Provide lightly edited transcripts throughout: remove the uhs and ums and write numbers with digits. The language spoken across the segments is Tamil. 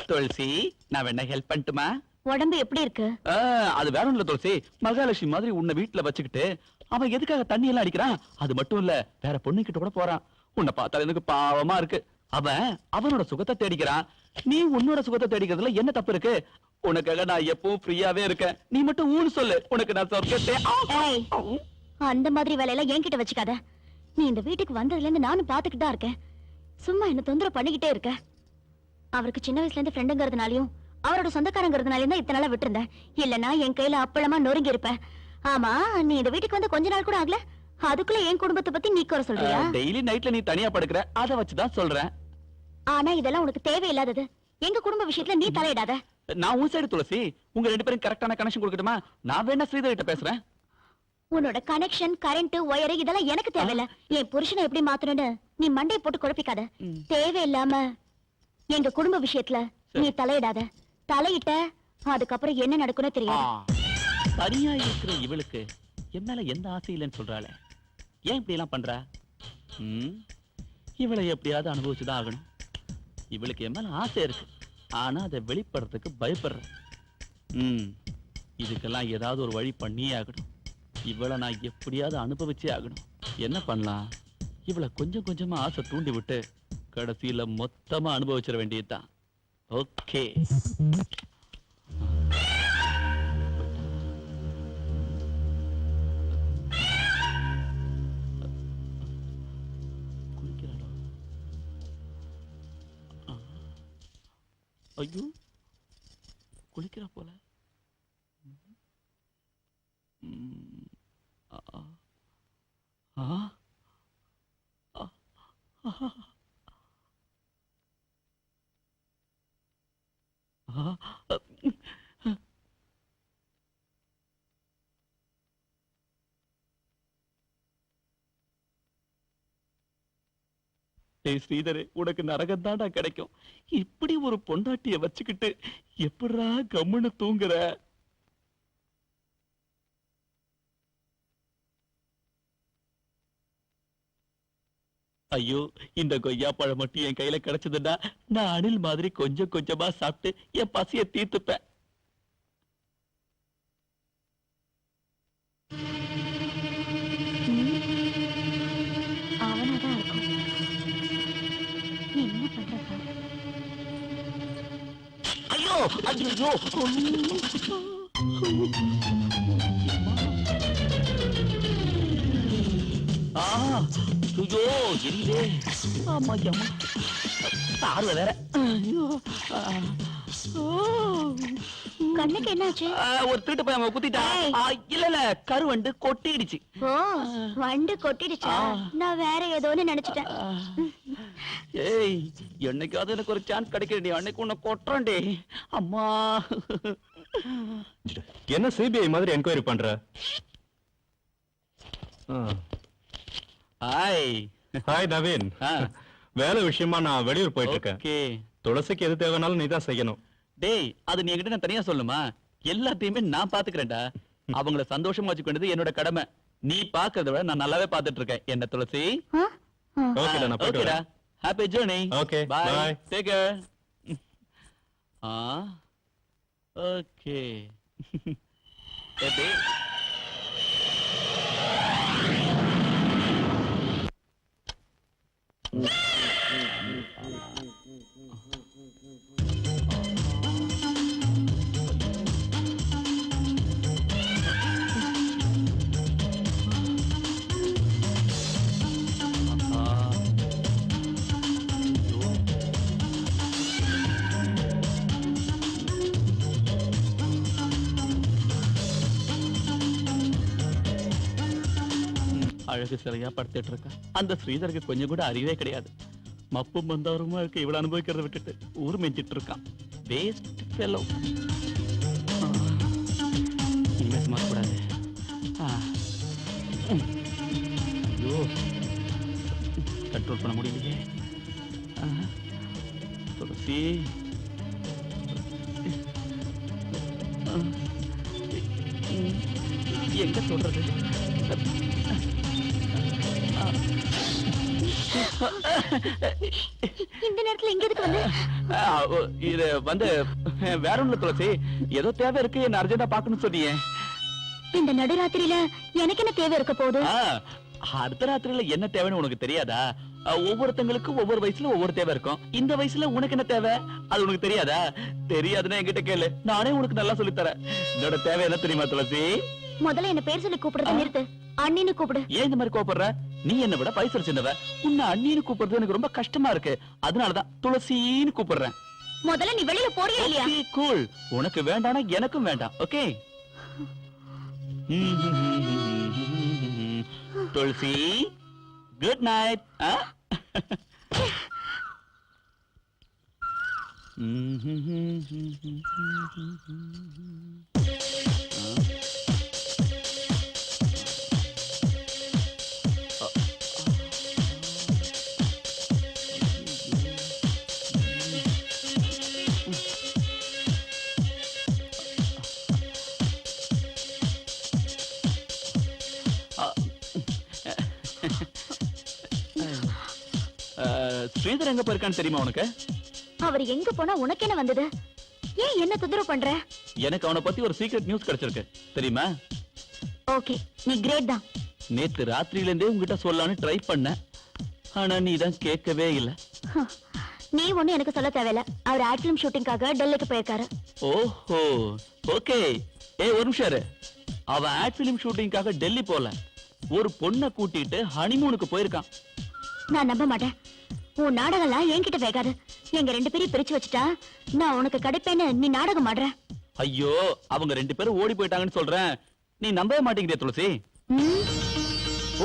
துளசி நான் வேணா ஹெல்ப் பண்ணட்டுமா? உடம்பு எப்படி இருக்கு? அது வேற ஒண்ணுல துளசி, மகாலட்சுமி மாதிரி உன்னை வீட்டுல வச்சுக்கிட்டு அவன் எதுக்காக தண்ணி எல்லாம் அடிக்கிறான்? அது மட்டும் இல்ல, வேற பொண்ணு கிட்ட கூட போறான். உன்னை பார்த்தா எனக்கு பாவமா இருக்கு. அவன் அவனோட சுகத்தை தேடிக்கிறான், நீ உன்னோட சுகத்தை தேடிக்கிறதுல என்ன தப்பு இருக்கு? உனக்காக நான் எப்பவும் ஃப்ரீயாவே இருக்கேன். நீ மட்டும் ஊன்னு சொல்லு, உனக்கு நான் சொர்க்கத்தை. அந்த மாதிரி வேலையெல்லாம் என்கிட்ட வச்சுக்காத. நீ இந்த வீட்டுக்கு வந்ததுல இருந்து நானும் பாத்துக்கிட்டு தான் இருக்கேன். சும்மா என்ன தொந்தரவு பண்ணிக்கிட்டே இருக்க. அவருக்கு சின்ன வயசுல இருந்து ஃப்ரெண்டுங்கிறதுனாலயும் அவரோட சொந்தக்காரங்கிறதுனாலயும் தான் இத்தனை நாளா விட்டுருந்தேன். இல்லன்னா என் கையில அப்பளமா நொறுங்கி இருப்பேன். ஆமா, நீ இந்த வீட்டுக்கு வந்து கொஞ்ச நாள் கூட ஆகல, அதுக்குள்ள என் குடும்பத்தை பத்தி நீ குறை சொல்றியா? டெய்லி நைட்ல நீ தனியா படுக்கிற, அத வச்சுதான் சொல்றேன். ஆனா இதெல்லாம் உனக்கு தேவையில்லாதது. எங்க குடும்ப விஷயத்துல நீ தலையிடாத. நான் உன் சைடு துளசி. உங்க ரெண்டு பேரும் கரெக்டான கனெக்ஷன் கொடுக்கட்டுமா? நான் வேணா ஸ்ரீதர் கிட்ட பேசுறேன். உன்னோட கனெக்ஷன், கரண்ட், ஒயர் இதெல்லாம் எனக்கு தேவையில்ல. என் புருஷனை எப்படி மாத்தணும்னு நீ மண்டையை போட்டு குழப்பிக்காத. தேவையில்லாம எங்க குடும்ப விஷயத்துல நீ தலையிடாத. தலையிட்ட அதுக்கப்புறம் என்ன நடக்கும்னு தெரியாது. தனியா இருக்கிற இவளுக்கு என் மேல எந்த ஆசை இல்லைன்னு சொல்றாளே, ஏன் இப்படி எல்லாம் பண்றா? இவளை எப்படியாவது அனுபவிச்சுதான் ஆகணும். இவளுக்கு என் மேல ஆசை இருக்கு, ஆனா அதை வெளிப்படுறதுக்கு பயப்படுறேன். இதுக்கெல்லாம் ஏதாவது ஒரு வழி பண்ணியே ஆகணும். இவளை நான் எப்படியாவது அனுபவிச்சே ஆகணும். என்ன பண்ணலாம்? இவளை கொஞ்சம் கொஞ்சமா ஆசை தூண்டி விட்டு கடைசியில மொத்தமா அனுபவிச்சிட வேண்டியதுதான். ஓகே. ஐயோ, குளிக்கிறா போல. ஸ்ரீதரே, உனக்கு நரகம் தாண்டா கிடைக்கும். இப்படி ஒரு பொண்டாட்டிய வச்சுக்கிட்டு எப்படா கம்முன்னு தூங்குற? ஐயோ, இந்த கொய்யா பழம் மட்டும் என் கையில கிடைச்சதுன்னா நான் அணில் மாதிரி கொஞ்சம் கொஞ்சமா சாப்பிட்டு என் பசிய தீர்த்துப்பேன். ஐயோ ஐயோ, ஐயோ இல்லே. ஆமா அம்மா, பார்வை வேற. கண்ணுக்கு என்னாச்சு? ஒரு திருட்டு பையன் குத்திட்டா. இல்ல இல்ல, கருவண்டு கொட்டிடுச்சு. ஓ, வண்டு கொட்டிடுச்சா? நான் வேற ஏதோன்னு நினைச்சிட்டேன். ஏய், என்னைக்காவது எனக்கு ஒரு சான்ஸ் கிடைக்கிறேன், அன்னைக்கு உன்னை கொட்டுறேன்டே. அம்மா, என்ன சிபிஐ மாதிரி என்கொயரி பண்ற? ஹாய். ஹாய் நவீன். வேலை விஷயமா நான் வெளியூர் போயிட்டு இருக்கேன். துளசிக்கு எது தேவைனாலும் நீ தான் செய்யணும். டேய், அது நீ என்கிட்ட நான் தனியா சொல்லுமா? எல்லாத்தையுமே நான் பாத்துக்கிறேன்டா. அவங்கள சந்தோஷமா வச்சுக்கிறது என்னோட கடமை. நீ பாக்குறத விட நான் நல்லாவே பாத்துட்டு இருக்கேன். என்ன துளசி? ஓகேடா, நான் போயிட்டு வரேன். Happy journey. Okay, bye. Take care. Okay. Baby. அழகு சிலையா படுத்துட்டு இருக்க அந்த ஸ்ரீதருக்கு கொஞ்சம் கூட அறிவே கிடையாது. மப்பும் வந்தவருமா இருக்க இவ்வளவு அனுபவிக்கிறத விட்டுட்டு ஊர் மெஞ்சிட்டு இருக்கான். Waste fellow. இனிமே சும்மா கூடாது. ஐயோ, கண்ட்ரோல் பண்ண முடியலையே. துளசி, எங்க சொல்றது? இந்த நேரத்துல எங்க எதுக்கு வந்து இது வந்து வேற ஒண்ணு துளசி, ஏதோ தேவை இருக்கு, என்ன அர்ஜென்டா பாக்கணும்னு சொன்னியே. இந்த நடுராத்திரியில எனக்கு என்ன தேவை இருக்க போகுது? அர்த்தராத்திரியில என்ன தேவைன்னு உனக்கு தெரியாதா? ஒவ்வொருத்தங்களுக்கும் ஒவ்வொரு வயசுல ஒவ்வொரு தேவை இருக்கும். இந்த வயசுல உனக்கு என்ன தேவை அது உனக்கு தெரியாதா? தெரியாதுன்னா என்கிட்ட கேளு, நானே உனக்கு நல்லா சொல்லித் தரேன். என்னோட தேவை என்ன தெரியுமா துளசி? முதல்ல என்ன பேர் சொல்லி கூப்பிடுறத நிறுத்து, அண்ணின்னு கூப்பிடு. ஏன் இந்த மாதிரி கோபப்படுற? நீ என்ன விட வயசுல சின்னவ, உன்னை அண்ணின்னு கூப்பிடுறது எனக்கு ரொம்ப கஷ்டமா இருக்கு. அதனாலதான் துளசின்னு கூப்பிடுறேன். முதல்ல நீ வெளியில போறியா இல்லையா? கூல், உனக்கு வேண்டானா எனக்கும் வேண்டாம். ஓகே துளசி, குட் நைட். ஸ்ரீதர் எங்க போயிருக்கான்னு தெரியுமா உனக்கு? அவர் எங்க போனா உனக்கு என்ன வந்தது? ஏன் என்ன தொந்தரவு பண்ற? எனக்கு அவனை பத்தி ஒரு சீக்ரெட் நியூஸ் கிடைச்சிருக்கு, தெரியுமா? ஓகே, நீ கிரேட் தான். நேத்து ராத்திரியில இருந்தே உங்ககிட்ட சொல்லலாம்னு ட்ரை பண்ண, ஆனா நீ தான் கேட்கவே இல்ல. நீ ஒண்ணு எனக்கு சொல்ல தேவையில்ல. அவர் ஆட் ஃபிலிம் ஷூட்டிங்காக டெல்லிக்கு போயிருக்காரு. ஓஹோ, ஓகே. ஏய் ஒரு நிமிஷம் இரு. அவன் ஆட் ஃபிலிம் ஷூட்டிங்காக டெல்லி போல, ஒரு பொண்ணை கூட்டிட்டு ஹனிமூனுக்கு போயிருக்கான். நான் நம்ப மாட்டேன். உன் நாடகம்லாம் என்கிட்ட வேகாது. எங்க ரெண்டு பேரையும் பிரிச்சு வச்சுட்டா நான் உனக்கு கிடைப்பேன்னு நீ நாடகம் ஆடுற. ஐயோ, அவங்க ரெண்டு பேரும் ஓடி போயிட்டாங்கன்னு சொல்றேன், நீ நம்பவே மாட்டேங்கிறிய துளசி.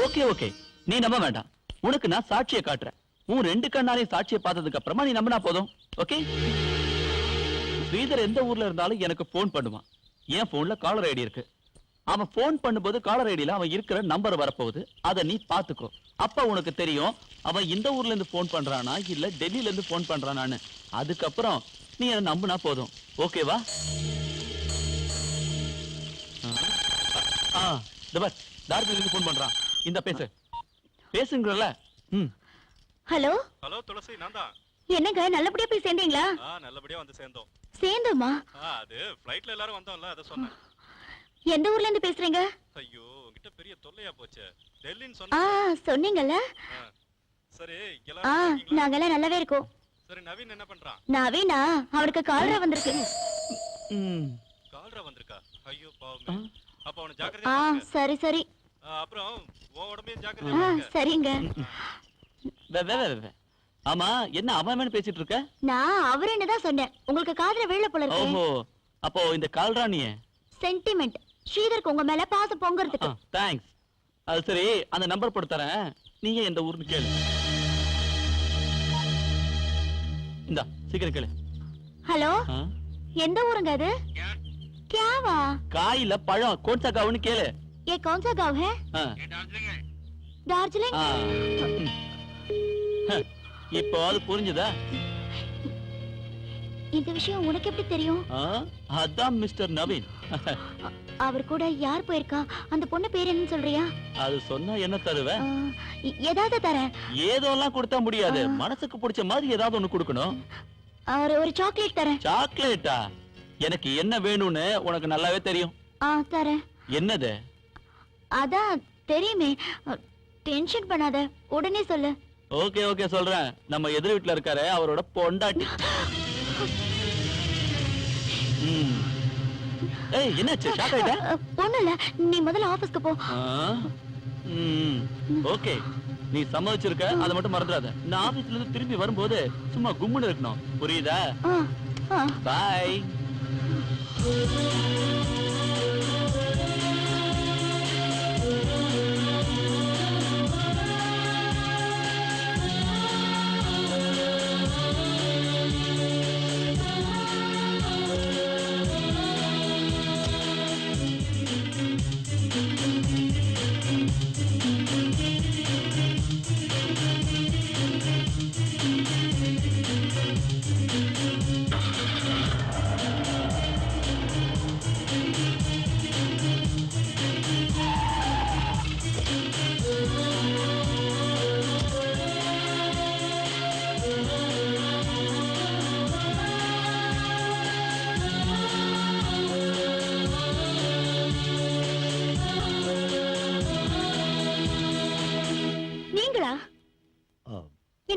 ஓகே ஓகே, நீ நம்ப வேண்டாம். உனக்கு நான் சாட்சியை காட்டுறேன். உன் ரெண்டு கண்ணாலையும் சாட்சியை பார்த்ததுக்கு அப்புறமா நீ நம்பினா போதும். ஓகே? ஸ்ரீதர் எந்த ஊர்ல இருந்தாலும் எனக்கு போன் பண்ணுவான். என் போன்ல காலர் ஐடி இருக்கு. அவன் போன் பண்ணும்போது காலர் ஐடியில அவன் இருக்கிற நம்பர் வரப்போகுது. அதை நீ பாத்துக்கோ. அப்ப உனக்கு தெரியும் அவன் இந்த ஊர்ல இருந்து போன் பண்றானா இல்ல டெல்லியில இருந்து போன் பண்றானான்னு. அதுக்கப்புறம் நீ அதை நம்பினா போதும். ஓகேவா? தார்ஜிலிங் போன் பண்றான். இந்த பேசு பேசுங்கறல. ஹலோ ஹலோ துளசி, நான் தான். என்னங்க நல்லபடியா போய் சேர்ந்தீங்களா? நல்லபடியா வந்து சேர்ந்தோம். சேர்ந்தோமா? அது ஃளைட்ல எல்லாரும் வந்தோம்ல, அத சொன்னேன். எந்த ஊர்ல இருந்து பேசுறீங்க? ஐயோ, உன்கிட்ட பெரிய தொல்லையா போச்சு. டெல்லின்னு சொன்னேன். சொன்னீங்கல்ல. சரி, எல்லாரும் நாங்கெல்லாம் நல்லாவே இருக்கோம். சரி, நவீன் என்ன பண்றான்? நவீனா, அவருக்கு கால்ரா வந்திருக்கு. கால்ரா வந்திருக்கா? ஐயோ பாவமே. அப்ப அவன ஜாக்கிரதையா பாருங்க. சரி சரி. அப்புறம் உடம்பையும் ஜாக்கிரதையா பாருங்க. சரிங்க. ஆமா, என்ன அவன் பேசிட்டு இருக்க? நான் அவர் என்னதான் சொன்னேன். உங்களுக்கு காதுல விழல போல இருக்கு. ஓஹோ, அப்போ இந்த கால்ராணியே சென்டிமெண்ட். ஸ்ரீதருக்கு உங்க மேல பாசம் பொங்கறதுக்கு. தேங்க்ஸ். அது சரி, அந்த நம்பர் போட்டு தரேன். நீங்க எந்த ஊர்னு கேளு. இந்தா சீக்கிரம் கேளு. ஹலோ, எந்த ஊருங்க அது? क्यावा? காயில பழம், कौन सा गाँव கேளு. ये कौन सा गाँव है? दार्जिलिंग. இப்போ அது புரிஞ்சுதா? இந்த விஷயம் உனக்கு எப்படி தெரியும்? அதான் மிஸ்டர் நவீன். அவர் கூட யார் போயிருக்கா? அந்த பொண்ணு பேர் என்னன்னு சொல்றியா? அது சொன்னா என்ன தருவ? ஏதாவது தரேன். ஏதோலாம் கொடுத்தா முடியாது, மனசுக்கு பிடிச்ச மாதிரி ஏதாவது ஒண்ணு கொடுக்கணும். ஒரு சாக்லேட் தரேன். சாக்லேட்டா? எனக்கு என்ன வேணும்னு உனக்கு நல்லாவே தெரியும். தரேன். என்னது? அதான் தெரியுமே. டென்ஷன் பண்ணாத, உடனே சொல்லு. ஓகே ஓகே சொல்றேன். நம்ம எதிர் வீட்டுல இருக்காரு, அவரோட பொண்டாட்டி. ஏய், என்னாச்சு? ஷாக் ஆயிட்ட? ஒண்ணும் இல்ல, நீ முதல்ல ஆபீஸ்க்கு போ. ஓகே, நீ சம்மதிச்சிருக்க, அதை மட்டும் மறந்துடாத. நான் ஆபீஸ்ல இருந்து திரும்பி வரும்போது சும்மா கும்முன்னு இருக்கணும், புரியுதா? பாய்.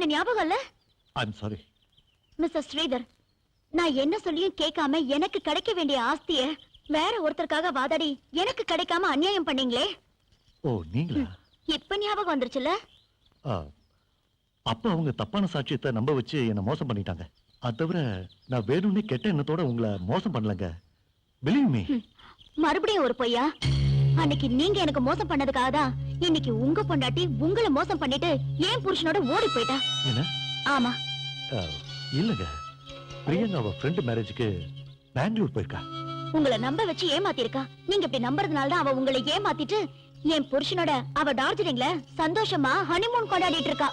என்ன ஞாபகம் இல்ல? I'm sorry. மிஸ்டர் ஸ்ரீதர், நான் என்ன சொல்லியும் கேட்காம எனக்கு கிடைக்க வேண்டிய ஆஸ்திய வேற ஒருத்தருக்காக வாதாடி எனக்கு கிடைக்காம அநியாயம் பண்ணீங்களே. ஓ நீங்களா? இப்ப ஞாபகம் வந்துருச்சுல்ல? ஆ, அப்ப அவங்க தப்பான சாட்சியத்தை நம்ப வச்சு என்ன மோசம் பண்ணிட்டாங்க. அது தவிர நான் வேணும்னே கெட்ட எண்ணத்தோட உங்களை மோசம் பண்ணலங்க. Believe me. மறுபடியும் ஒரு பொய்யா? அன்னைக்கு நீங்க எனக்கு மோசம் பண்ணதுக்காக தான் இன்னைக்கு உங்க பொண்டாட்டி உங்களை மோசம் பண்ணிட்டு ஏன் புருஷனோட ஓடி போயிட்டா. என்ன? ஆமா. இல்லங்க, பிரியங்கா அவ ஃப்ரெண்ட் மேரேஜுக்கு பெங்களூர் போயிருக்கா. உங்களை நம்ப வச்சு ஏமாத்திருக்கா. நீங்க இப்படி நம்புறதுனால தான் அவ உங்களை ஏமாத்திட்டு என் புருஷனோட அவ டார்ஜிலிங்ல சந்தோஷமா ஹனிமூன் கொண்டாடிட்டு இருக்கா.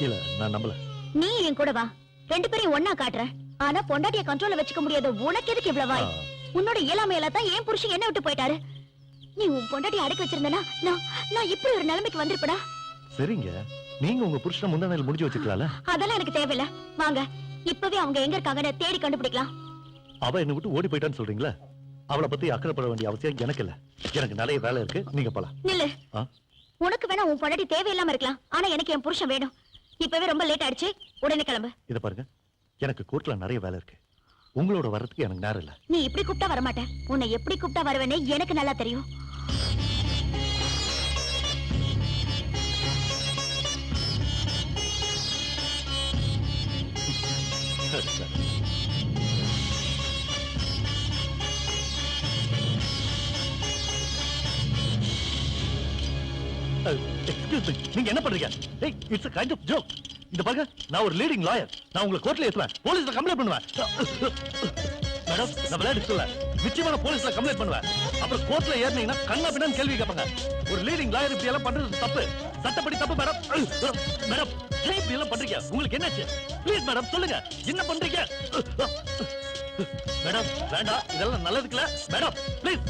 இல்ல, நான் நம்பல. நீ என் கூட வா, ரெண்டு பேரையும் ஒன்னா காட்டுறேன். ஆனா பொண்டாட்டிய கண்ட்ரோல்ல வச்சுக்க முடியாத உனக்கு எதுக்கு இவ்வளவு வாய்? உன்னோட இயலாமையில தான் என் புருஷன் என்ன விட்டு போயிட்டாரு. நீ உன் பொண்டாட்டிய அடக்கி வச்சிருந்தனா நான் இப்படி ஒரு நிலைமைக்கு வந்திருப்படா. சரிங்க, நீங்க உங்க புருஷனை முந்தா நாள் முடிஞ்சு வச்சுக்கலாம்ல. அதெல்லாம் எனக்கு தேவையில்ல. வாங்க, இப்பவே அவங்க எங்க இருக்காங்கன்னு தேடி கண்டுபிடிக்கலாம். அவ என்ன விட்டு ஓடி போயிட்டான்னு சொல்றீங்களா? அவளை பத்தி அக்கறைப்பட வேண்டிய அவசியம் எனக்கு இல்ல. எனக்கு நிறைய வேலை இருக்கு, நீங்க போலாம். நில்லு. ஆ? உனக்கு வேணா உன் பொண்டாட்டி தேவையில்லாம இருக்கலாம், ஆனா எனக்கு என் புருஷன் வேணும். இப்பவே ரொம்ப லேட் ஆயிடுச்சு, உடனே கிளம்பு. இத பாருங்க, எனக்கு கோர்ட்ல நிறைய வேலை இருக்கு. உங்களோட வர்றதுக்கு எனக்கு நேரம் இல்ல. நீ இப்படி கூப்பிட்டா வரமாட்டேன். உன்னை எப்படி கூப்பிட்டா வருவேன்னு எனக்கு நல்லா தெரியும். எக்ஸ்கியூஸ் மீ, நீங்க என்ன பண்றீங்க? ஏய், it's a kind of joke. இந்த பாருங்க, நான் ஒரு லீடிங் லாயர். நான் உங்களை கோர்ட்ல ஏத்துவேன், போலீஸ்ல கம்ப்ளைண்ட் பண்ணுவேன். மேடம், நான் விளையாட்டு சொல்ல, நிச்சயமா நான் போலீஸ்ல கம்ப்ளைண்ட் பண்ணுவேன். அப்புறம் கோர்ட்ல ஏறினீங்கன்னா கண்ணா பின்னான்னு கேள்வி கேட்பாங்க. ஒரு லீடிங் லாயர் இப்படி எல்லாம் பண்றது தப்பு, சட்டப்படி தப்பு மேடம். மேடம், ஏன் இப்படி எல்லாம் பண்றீங்க? உங்களுக்கு என்னாச்சு? ப்ளீஸ் மேடம் சொல்லுங்க, என்ன பண்றீங்க? மேடம் வேண்டாம், இதெல்லாம் நல்லதுக்குல மேடம், ப்ளீஸ்.